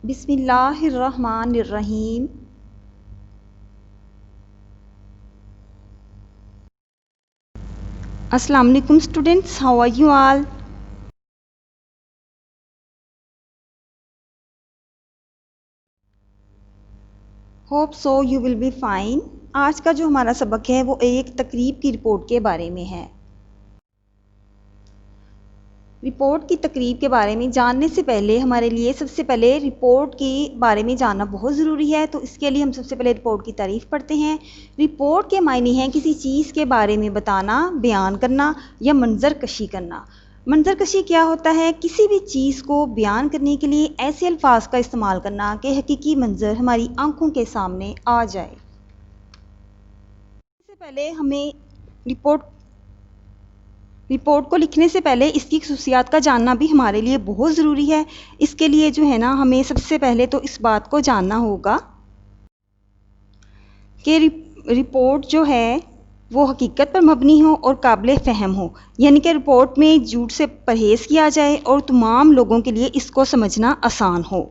بسم اللہ الرحمن الرحیم۔ السلام علیکم students, how are you all? Hope so you will be fine. آج کا جو ہمارا سبق ہے وہ ایک تقریب کی رپورٹ کے بارے میں ہے۔ رپورٹ کی تقریب کے بارے میں جاننے سے پہلے ہمارے لیے سب سے پہلے رپورٹ کے بارے میں جاننا بہت ضروری ہے، تو اس کے لیے ہم سب سے پہلے رپورٹ کی تعریف پڑھتے ہیں۔ رپورٹ کے معنی ہیں کسی چیز کے بارے میں بتانا، بیان کرنا یا منظر کشی کرنا۔ منظر کشی کیا ہوتا ہے؟ کسی بھی چیز کو بیان کرنے کے لیے ایسے الفاظ کا استعمال کرنا کہ حقیقی منظر ہماری آنکھوں کے سامنے آ جائے۔ اس سے پہلے ہمیں رپورٹ کو لکھنے سے پہلے اس کی خصوصیات کا جاننا بھی ہمارے لیے بہت ضروری ہے۔ اس کے لیے جو ہے نا ہمیں سب سے پہلے تو اس بات کو جاننا ہوگا کہ رپورٹ جو ہے وہ حقیقت پر مبنی ہو اور قابل فہم ہو، یعنی کہ رپورٹ میں جھوٹ سے پرہیز کیا جائے اور تمام لوگوں کے لیے اس کو سمجھنا آسان ہو۔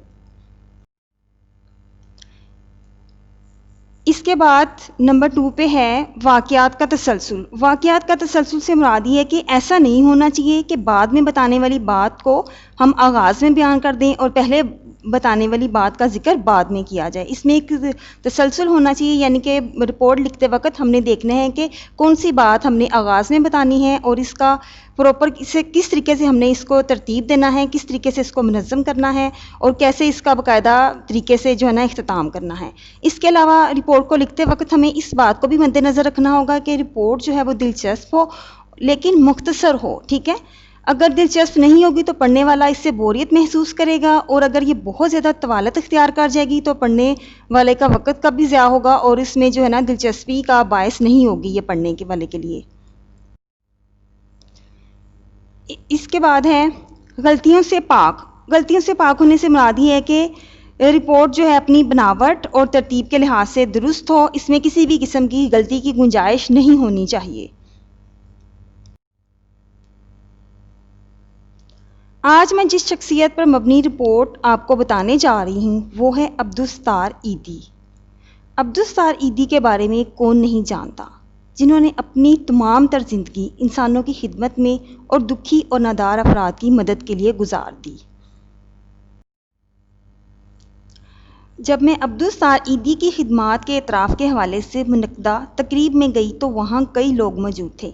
اس کے بعد نمبر 2 پہ ہے واقعات کا تسلسل۔ واقعات کا تسلسل سے مراد یہ ہے کہ ایسا نہیں ہونا چاہیے کہ بعد میں بتانے والی بات کو ہم آغاز میں بیان کر دیں اور پہلے بتانے والی بات کا ذکر بعد میں کیا جائے۔ اس میں ایک تسلسل ہونا چاہیے، یعنی کہ رپورٹ لکھتے وقت ہم نے دیکھنا ہے کہ کون سی بات ہم نے آغاز میں بتانی ہے اور اس کا پراپر کس طریقے سے ہم نے اس کو ترتیب دینا ہے، کس طریقے سے اس کو منظم کرنا ہے اور کیسے اس کا باقاعدہ طریقے سے جو ہے نا اختتام کرنا ہے۔ اس کے علاوہ رپورٹ کو لکھتے وقت ہمیں اس بات کو بھی مد نظر رکھنا ہوگا کہ رپورٹ جو ہے وہ دلچسپ ہو لیکن مختصر ہو، ٹھیک ہے؟ اگر دلچسپ نہیں ہوگی تو پڑھنے والا اس سے بوریت محسوس کرے گا، اور اگر یہ بہت زیادہ طوالت اختیار کر جائے گی تو پڑھنے والے کا وقت کا بھی ضیاع ہوگا اور اس میں جو ہے نا دلچسپی کا باعث نہیں ہوگی یہ پڑھنے کے والے کے لیے۔ اس کے بعد ہے غلطیوں سے پاک۔ غلطیوں سے پاک ہونے سے مراد یہ ہے کہ رپورٹ جو ہے اپنی بناوٹ اور ترتیب کے لحاظ سے درست ہو، اس میں کسی بھی قسم کی غلطی کی گنجائش نہیں ہونی چاہیے۔ آج میں جس شخصیت پر مبنی رپورٹ آپ کو بتانے جا رہی ہوں وہ ہے عبدالستار ایدی۔ عبدالستار ایدی کے بارے میں کون نہیں جانتا، جنہوں نے اپنی تمام تر زندگی انسانوں کی خدمت میں اور دکھی اور نادار افراد کی مدد کے لیے گزار دی۔ جب میں عبدالستار ایدی کی خدمات کے اعتراف کے حوالے سے منعقدہ تقریب میں گئی تو وہاں کئی لوگ موجود تھے۔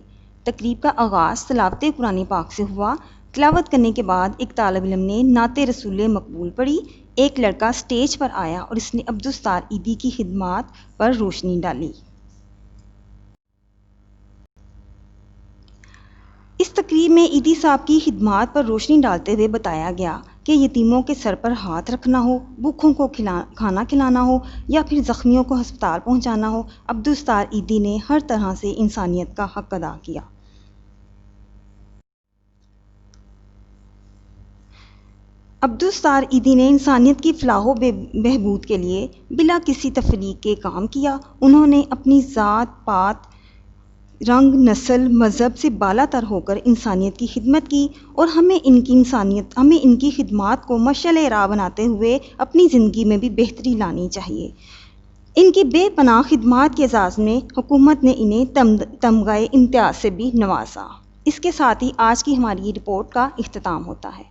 تقریب کا آغاز تلاوت قرآن پاک سے ہوا۔ تلاوت کرنے کے بعد ایک طالب علم نے نعت رسول مقبول پڑھی۔ ایک لڑکا سٹیج پر آیا اور اس نے عبدالستار ایدی کی خدمات پر روشنی ڈالی۔ اس تقریب میں ایدی صاحب کی خدمات پر روشنی ڈالتے ہوئے بتایا گیا کہ یتیموں کے سر پر ہاتھ رکھنا ہو، بھوکھوں کو کھانا کھلانا ہو یا پھر زخمیوں کو ہسپتال پہنچانا ہو، عبدالستار ایدی نے ہر طرح سے انسانیت کا حق ادا کیا۔ عبدالستار ایدی نے انسانیت کی فلاح و بہبود کے لیے بلا کسی تفریق کے کام کیا۔ انہوں نے اپنی ذات پات، رنگ، نسل، مذہب سے بالا تر ہو کر انسانیت کی خدمت کی، اور ہمیں ان کی خدمات کو مشعل راہ بناتے ہوئے اپنی زندگی میں بھی بہتری لانی چاہیے۔ ان کی بے پناہ خدمات کے اعزاز میں حکومت نے انہیں تمغہ امتیاز سے بھی نوازا۔ اس کے ساتھ ہی آج کی ہماری رپورٹ کا اختتام ہوتا ہے۔